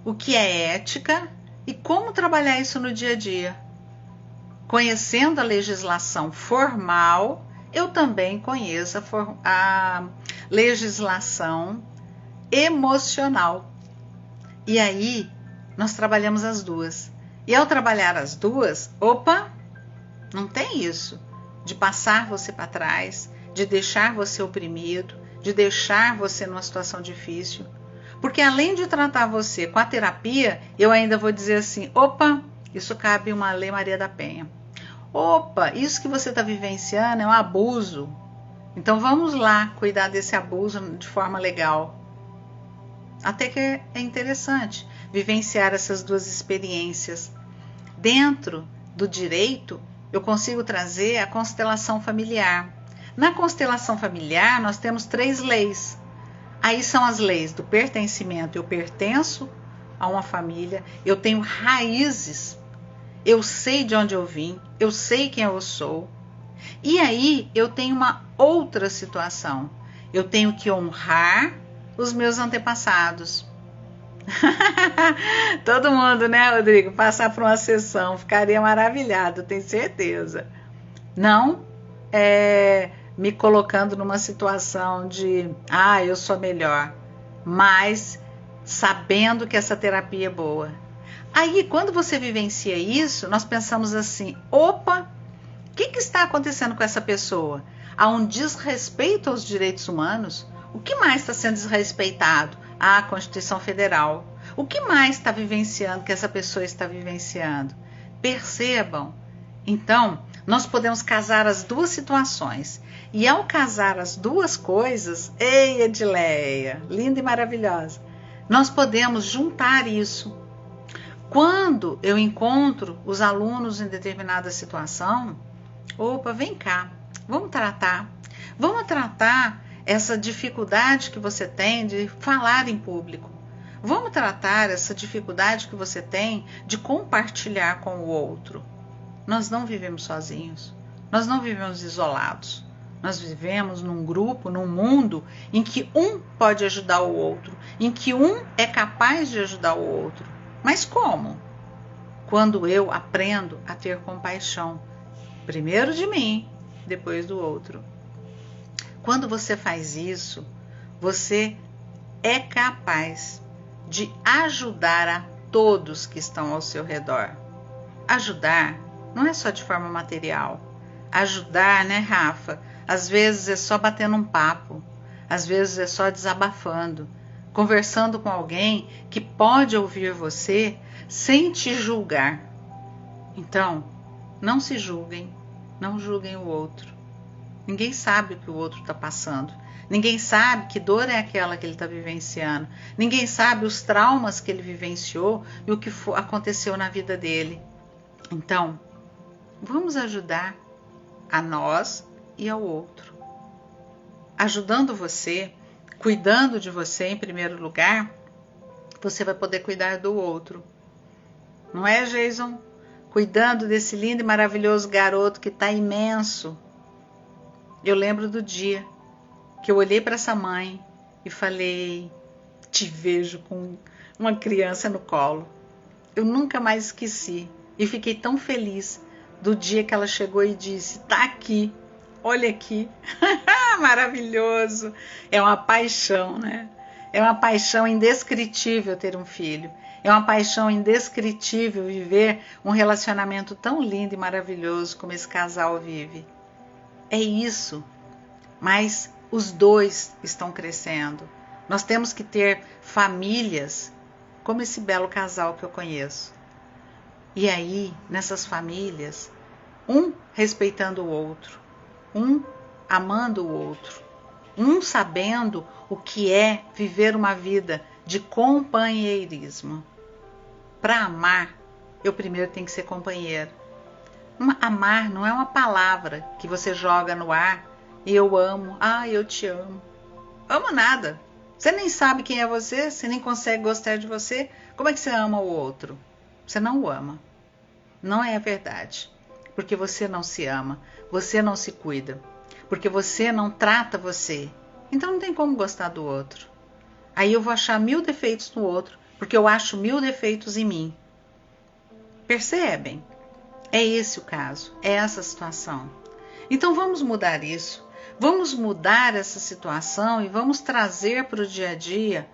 o que é ética e como trabalhar isso no dia a dia. Conhecendo a legislação formal, eu também conheço a legislação emocional. E aí, nós trabalhamos as duas. E ao trabalhar as duas, não tem isso de passar você para trás, de deixar você oprimido, de deixar você numa situação difícil. Porque além de tratar você com a terapia, eu ainda vou dizer assim, isso cabe uma Lei Maria da Penha. Isso que você está vivenciando é um abuso. Então vamos lá cuidar desse abuso de forma legal. Até que é interessante vivenciar essas duas experiências. Dentro do direito, eu consigo trazer a constelação familiar. Na constelação familiar, nós temos 3 leis. Aí são as leis do pertencimento. Eu pertenço a uma família, eu tenho raízes, eu sei de onde eu vim, eu sei quem eu sou. E aí eu tenho uma outra situação. Eu tenho que honrar os meus antepassados. Todo mundo, né, Rodrigo? Passar por uma sessão, ficaria maravilhado, tenho certeza. Não me colocando numa situação de, eu sou melhor, mas sabendo que essa terapia é boa. Aí, quando você vivencia isso, nós pensamos assim, o que está acontecendo com essa pessoa? Há um desrespeito aos direitos humanos? O que mais está sendo desrespeitado? A Constituição Federal. O que mais está vivenciando que essa pessoa está vivenciando? Percebam. Então, nós podemos casar as duas situações. E ao casar as duas coisas, ei, Edileia, linda e maravilhosa, nós podemos juntar isso. Quando eu encontro os alunos em determinada situação, vem cá, vamos tratar essa dificuldade que você tem de falar em público. Vamos tratar essa dificuldade que você tem de compartilhar com o outro. Nós não vivemos sozinhos, nós não vivemos isolados. Nós vivemos num grupo, num mundo em que um pode ajudar o outro, em que um é capaz de ajudar o outro. Mas como? Quando eu aprendo a ter compaixão Primeiro de mim, depois do outro. Quando você faz isso, você é capaz de ajudar a todos que estão ao seu redor. Ajudar não é só de forma material. Ajudar, né, Rafa? Às vezes é só batendo um papo. Às vezes é só desabafando, conversando com alguém que pode ouvir você sem te julgar. Então, não se julguem, não julguem o outro. Ninguém sabe o que o outro está passando. Ninguém sabe que dor é aquela que ele está vivenciando. Ninguém sabe os traumas que ele vivenciou e o que aconteceu na vida dele. Então, vamos ajudar a nós e ao outro. Ajudando você, cuidando de você em primeiro lugar, você vai poder cuidar do outro. Não é, Jason? Cuidando desse lindo e maravilhoso garoto que está imenso. Eu lembro do dia que eu olhei para essa mãe e falei, te vejo com uma criança no colo. Eu nunca mais esqueci e fiquei tão feliz do dia que ela chegou e disse, tá aqui, olha aqui. Maravilhoso. É uma paixão, né? É uma paixão indescritível ter um filho. É uma paixão indescritível viver um relacionamento tão lindo e maravilhoso como esse casal vive. É isso. Mas os dois estão crescendo. Nós temos que ter famílias como esse belo casal que eu conheço. E aí, nessas famílias, um respeitando o outro, um amando o outro, um sabendo o que é viver uma vida de companheirismo. Para amar, eu primeiro tenho que ser companheiro. Amar não é uma palavra que você joga no ar e eu amo, eu te amo. Amo nada. Você nem sabe quem é você, você nem consegue gostar de você. Como é que você ama o outro? Você não o ama. Não é a verdade. Porque você não se ama, você não se cuida. Porque você não trata você. Então não tem como gostar do outro. Aí eu vou achar 1000 defeitos no outro, porque eu acho 1000 defeitos em mim. Percebem? É esse o caso, é essa a situação. Então vamos mudar isso. Vamos mudar essa situação e vamos trazer para o dia a dia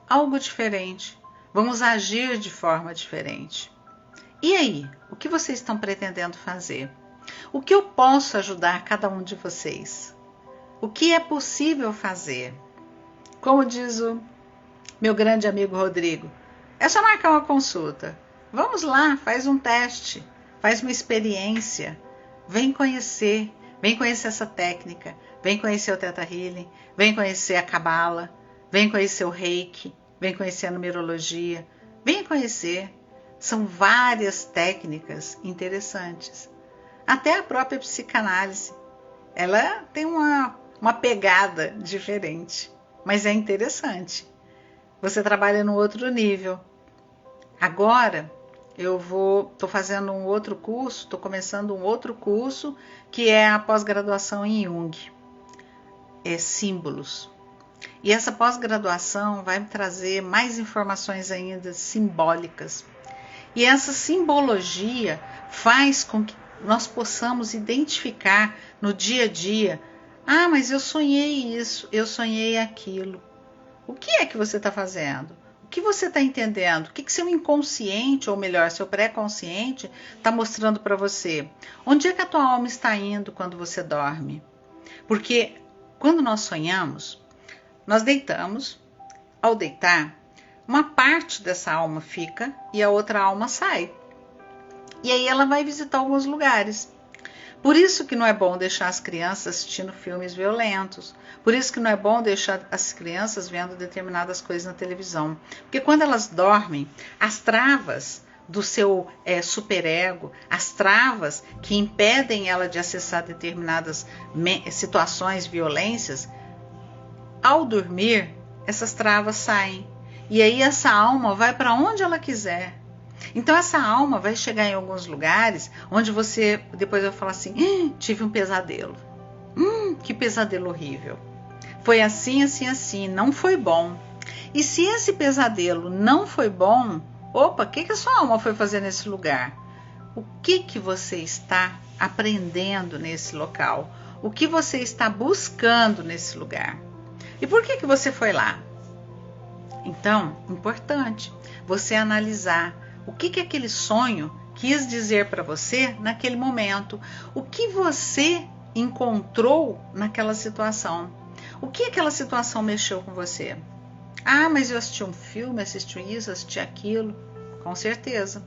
algo diferente. Vamos agir de forma diferente. E aí, o que vocês estão pretendendo fazer? O que eu posso ajudar cada um de vocês? O que é possível fazer? Como diz o meu grande amigo Rodrigo, é só marcar uma consulta. Vamos lá, faz um teste, faz uma experiência, vem conhecer essa técnica, vem conhecer o Theta Healing, vem conhecer a Cabala, vem conhecer o Reiki, vem conhecer a numerologia, vem conhecer. São várias técnicas interessantes. Até a própria psicanálise, ela tem uma pegada diferente, mas é interessante. Você trabalha no outro nível. Agora, estou fazendo um outro curso, estou começando um outro curso, que é a pós-graduação em Jung. É símbolos. E essa pós-graduação vai me trazer mais informações ainda simbólicas. E essa simbologia faz com que nós possamos identificar no dia a dia, mas eu sonhei isso, eu sonhei aquilo. O que é que você está fazendo? O que você está entendendo? O que seu inconsciente, ou melhor, seu pré-consciente, está mostrando para você? Onde é que a tua alma está indo quando você dorme? Porque quando nós sonhamos, nós deitamos. Ao deitar, uma parte dessa alma fica e a outra alma sai. E aí ela vai visitar alguns lugares. Por isso que não é bom deixar as crianças assistindo filmes violentos. Por isso que não é bom deixar as crianças vendo determinadas coisas na televisão. Porque quando elas dormem, as travas do seu superego, as travas que impedem ela de acessar determinadas situações, violências, ao dormir, essas travas saem. E aí essa alma vai para onde ela quiser. Então essa alma vai chegar em alguns lugares onde você depois vai falar assim, tive um pesadelo. Que pesadelo horrível. Foi assim, assim, assim, não foi bom. E se esse pesadelo não foi bom, opa, o que a sua alma foi fazer nesse lugar? o que você está aprendendo nesse local, o que você está buscando nesse lugar. E por que você foi lá? Então, importante você analisar o que aquele sonho quis dizer para você naquele momento, o que você encontrou naquela situação, o que aquela situação mexeu com você. Ah, mas eu assisti um filme, assisti isso, assisti aquilo, com certeza.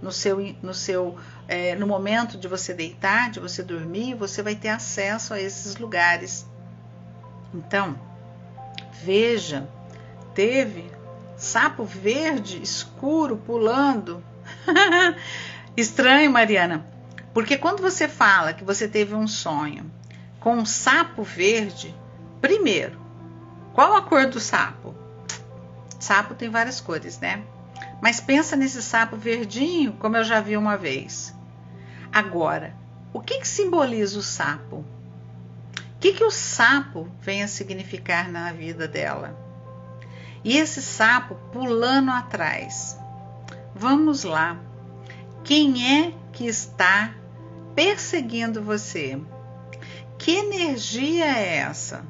No momento de você deitar, de você dormir, você vai ter acesso a esses lugares. Então, veja, teve sapo verde escuro pulando. Estranho, Mariana, porque quando você fala que você teve um sonho com um sapo verde, primeiro, qual a cor do sapo? Sapo tem várias cores, né? Mas pensa nesse sapo verdinho, como eu já vi uma vez. Agora, o que simboliza o sapo? O que o sapo vem a significar na vida dela? E esse sapo pulando atrás. Vamos lá. Quem é que está perseguindo você? Que energia é essa?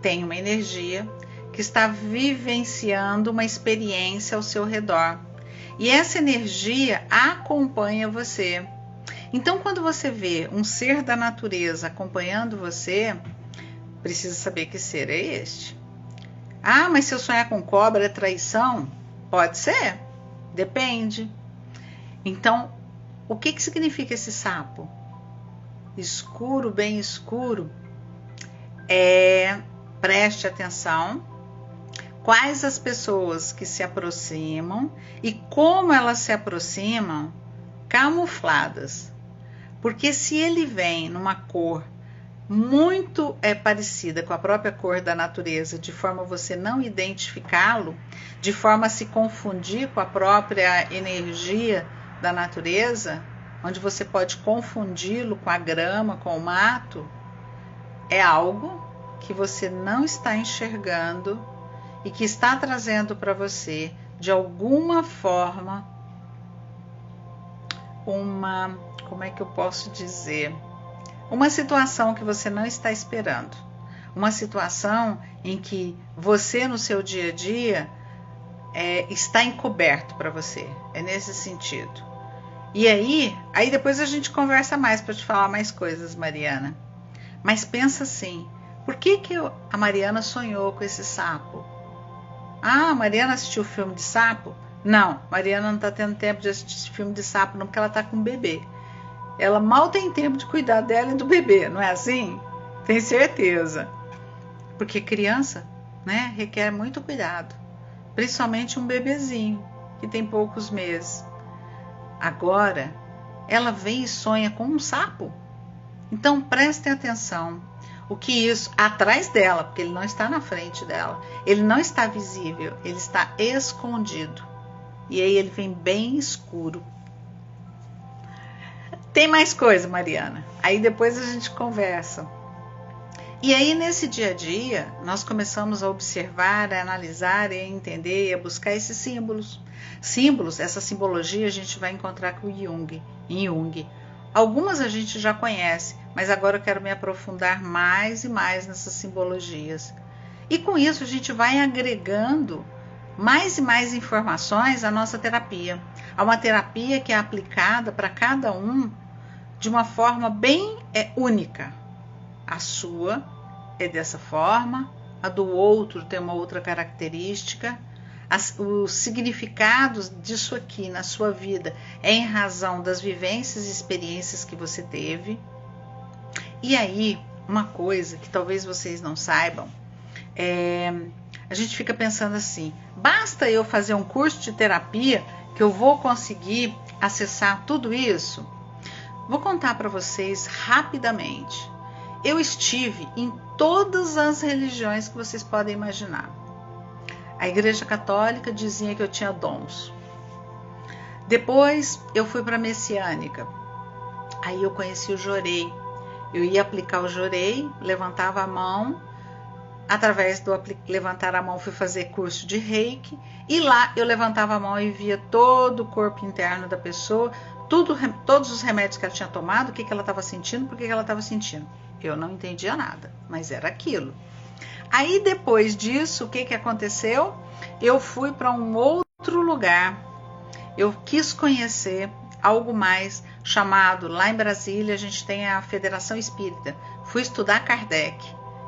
Tem uma energia que está vivenciando uma experiência ao seu redor. E essa energia acompanha você. Então, quando você vê um ser da natureza acompanhando você, precisa saber que ser é este. Ah, mas se eu sonhar com cobra é traição? Pode ser, depende. Então, o que significa esse sapo? Escuro, bem escuro. Preste atenção. Quais as pessoas que se aproximam e como elas se aproximam camufladas. Porque se ele vem numa cor muito parecida com a própria cor da natureza, de forma a você não identificá-lo, de forma a se confundir com a própria energia da natureza, onde você pode confundi-lo com a grama, com o mato, é algo que você não está enxergando e que está trazendo para você, de alguma forma, como é que eu posso dizer? Uma situação que você não está esperando. Uma situação em que você, no seu dia a dia, está encoberto para você. É nesse sentido. E aí depois a gente conversa mais para te falar mais coisas, Mariana. Mas pensa assim, por que a Mariana sonhou com esse sapo? Ah, a Mariana assistiu o filme de sapo? Não, Mariana não está tendo tempo de assistir filme de sapo não, porque ela está com um bebê. Ela mal tem tempo de cuidar dela e do bebê, não é assim? Tem certeza. Porque criança, né, requer muito cuidado. Principalmente um bebezinho, que tem poucos meses. Agora, ela vem e sonha com um sapo. Então, prestem atenção. O que isso, atrás dela, porque ele não está na frente dela. Ele não está visível, ele está escondido. E aí ele vem bem escuro. Tem mais coisa, Mariana. Aí depois a gente conversa. E aí nesse dia a dia, nós começamos a observar, a analisar, a entender e a buscar esses símbolos. Símbolos, essa simbologia a gente vai encontrar com em Jung. Algumas a gente já conhece, mas agora eu quero me aprofundar mais e mais nessas simbologias. E com isso a gente vai agregando mais e mais informações à nossa terapia. Há uma terapia que é aplicada para cada um de uma forma bem única. A sua é dessa forma, a do outro tem uma outra característica. Os significados disso aqui na sua vida é em razão das vivências e experiências que você teve. E aí, uma coisa que talvez vocês não saibam, a gente fica pensando assim, basta eu fazer um curso de terapia que eu vou conseguir acessar tudo isso? Vou contar para vocês rapidamente. Eu estive em todas as religiões que vocês podem imaginar. A Igreja Católica dizia que eu tinha dons. Depois eu fui para a Messiânica. Aí eu conheci o Jorei. Eu ia aplicar o Jorei, levantava a mão. Através do levantar a mão, fui fazer curso de Reiki. E lá eu levantava a mão e via todo o corpo interno da pessoa, todos os remédios que ela tinha tomado, o que ela estava sentindo, por que ela estava sentindo. Eu não entendia nada, mas era aquilo. Aí depois disso, o que aconteceu? Eu fui para um outro lugar. Eu quis conhecer algo mais chamado, lá em Brasília a gente tem a Federação Espírita. Fui estudar Kardec.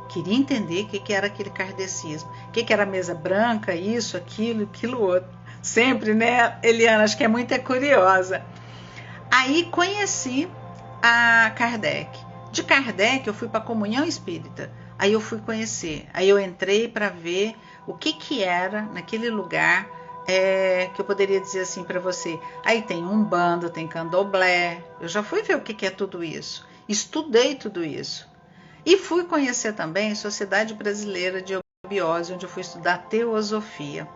Queria entender o que era aquele kardecismo. O que era a mesa branca, isso, aquilo outro. Sempre, né, Eliana? Acho que é muito curiosa. Aí conheci a Kardec. De Kardec eu fui para a Comunhão Espírita. Aí eu fui conhecer. Aí eu entrei para ver o que era naquele lugar, que eu poderia dizer assim para você. Aí tem Umbanda, tem Candomblé. Eu já fui ver o que é tudo isso. Estudei tudo isso. E fui conhecer também a Sociedade Brasileira de Obiose, onde eu fui estudar teosofia.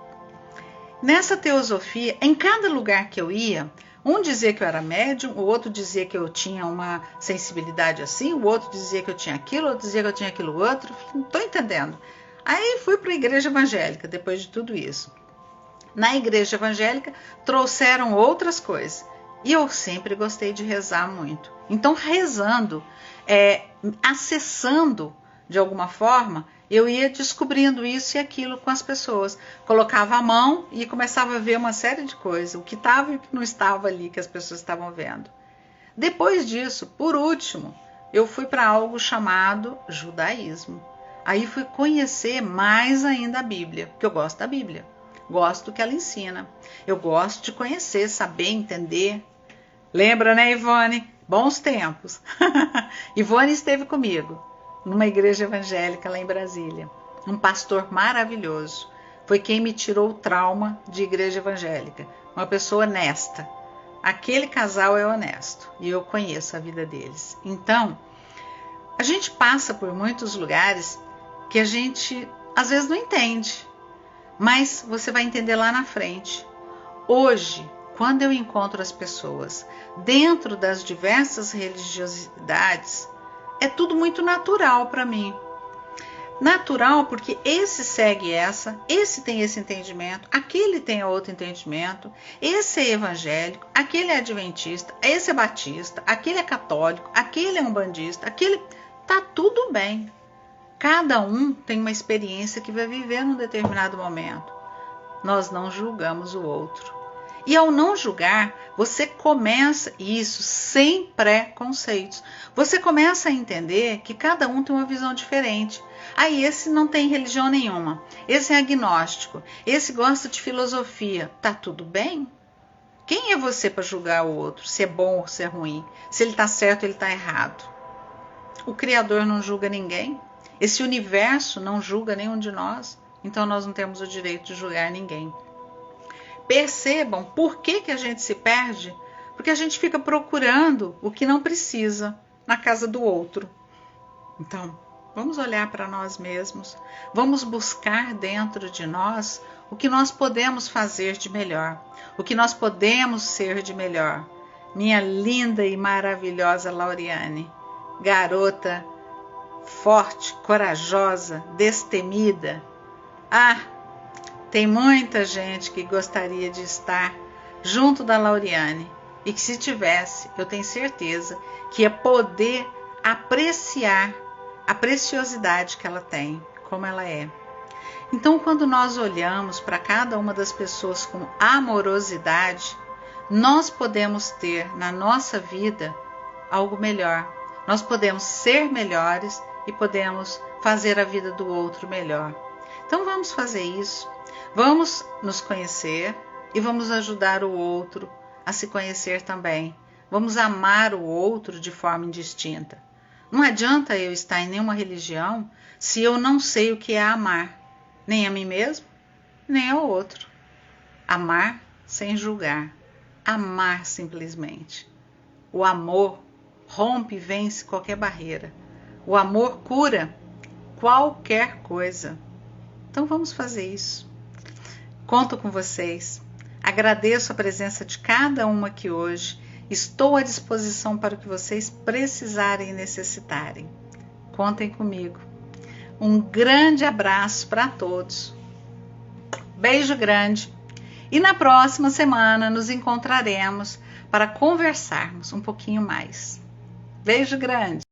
Nessa teosofia, em cada lugar que eu ia, um dizia que eu era médium, o outro dizia que eu tinha uma sensibilidade assim, o outro dizia que eu tinha aquilo, o outro dizia que eu tinha aquilo outro. Não estou entendendo. Aí fui para a igreja evangélica, depois de tudo isso. Na igreja evangélica, trouxeram outras coisas. E eu sempre gostei de rezar muito. Então, rezando, acessando de alguma forma, eu ia descobrindo isso e aquilo com as pessoas. Colocava a mão e começava a ver uma série de coisas, o que estava e o que não estava ali, que as pessoas estavam vendo. Depois disso, por último, eu fui para algo chamado judaísmo. Aí fui conhecer mais ainda a Bíblia, porque eu gosto da Bíblia. Gosto do que ela ensina. Eu gosto de conhecer, saber, entender. Lembra, né, Ivone? Bons tempos. Ivone esteve comigo numa igreja evangélica lá em Brasília. Um pastor maravilhoso. Foi quem me tirou o trauma de igreja evangélica. Uma pessoa honesta. Aquele casal é honesto e eu conheço a vida deles. Então, a gente passa por muitos lugares que a gente às vezes não entende, mas você vai entender lá na frente. Hoje, quando eu encontro as pessoas dentro das diversas religiosidades, é tudo muito natural para mim. Natural porque esse segue essa, esse tem esse entendimento, aquele tem outro entendimento, esse é evangélico, aquele é adventista, esse é batista, aquele é católico, aquele é umbandista, aquele... Tá tudo bem. Cada um tem uma experiência que vai viver num determinado momento. Nós não julgamos o outro. E ao não julgar, você começa, isso sem preconceitos, você começa a entender que cada um tem uma visão diferente. Aí esse não tem religião nenhuma, esse é agnóstico, esse gosta de filosofia. Tá tudo bem? Quem é você para julgar o outro, se é bom ou se é ruim, se ele está certo ou ele está errado? O Criador não julga ninguém, esse universo não julga nenhum de nós, então nós não temos o direito de julgar ninguém. Percebam por que a gente se perde? Porque a gente fica procurando o que não precisa na casa do outro. Então, vamos olhar para nós mesmos, vamos buscar dentro de nós o que nós podemos fazer de melhor, o que nós podemos ser de melhor. Minha linda e maravilhosa Lauriane, garota forte, corajosa, destemida. Tem muita gente que gostaria de estar junto da Lauriane e que se tivesse, eu tenho certeza que ia poder apreciar a preciosidade que ela tem, como ela é. Então, quando nós olhamos para cada uma das pessoas com amorosidade, nós podemos ter na nossa vida algo melhor. Nós podemos ser melhores e podemos fazer a vida do outro melhor. Então vamos fazer isso. Vamos nos conhecer e vamos ajudar o outro a se conhecer também. Vamos amar o outro de forma indistinta. Não adianta eu estar em nenhuma religião se eu não sei o que é amar, nem a mim mesmo, nem ao outro. Amar sem julgar, amar simplesmente. O amor rompe e vence qualquer barreira. O amor cura qualquer coisa. Então vamos fazer isso. Conto com vocês. Agradeço a presença de cada uma aqui hoje. Estou à disposição para o que vocês precisarem e necessitarem. Contem comigo. Um grande abraço para todos. Beijo grande. E na próxima semana nos encontraremos para conversarmos um pouquinho mais. Beijo grande!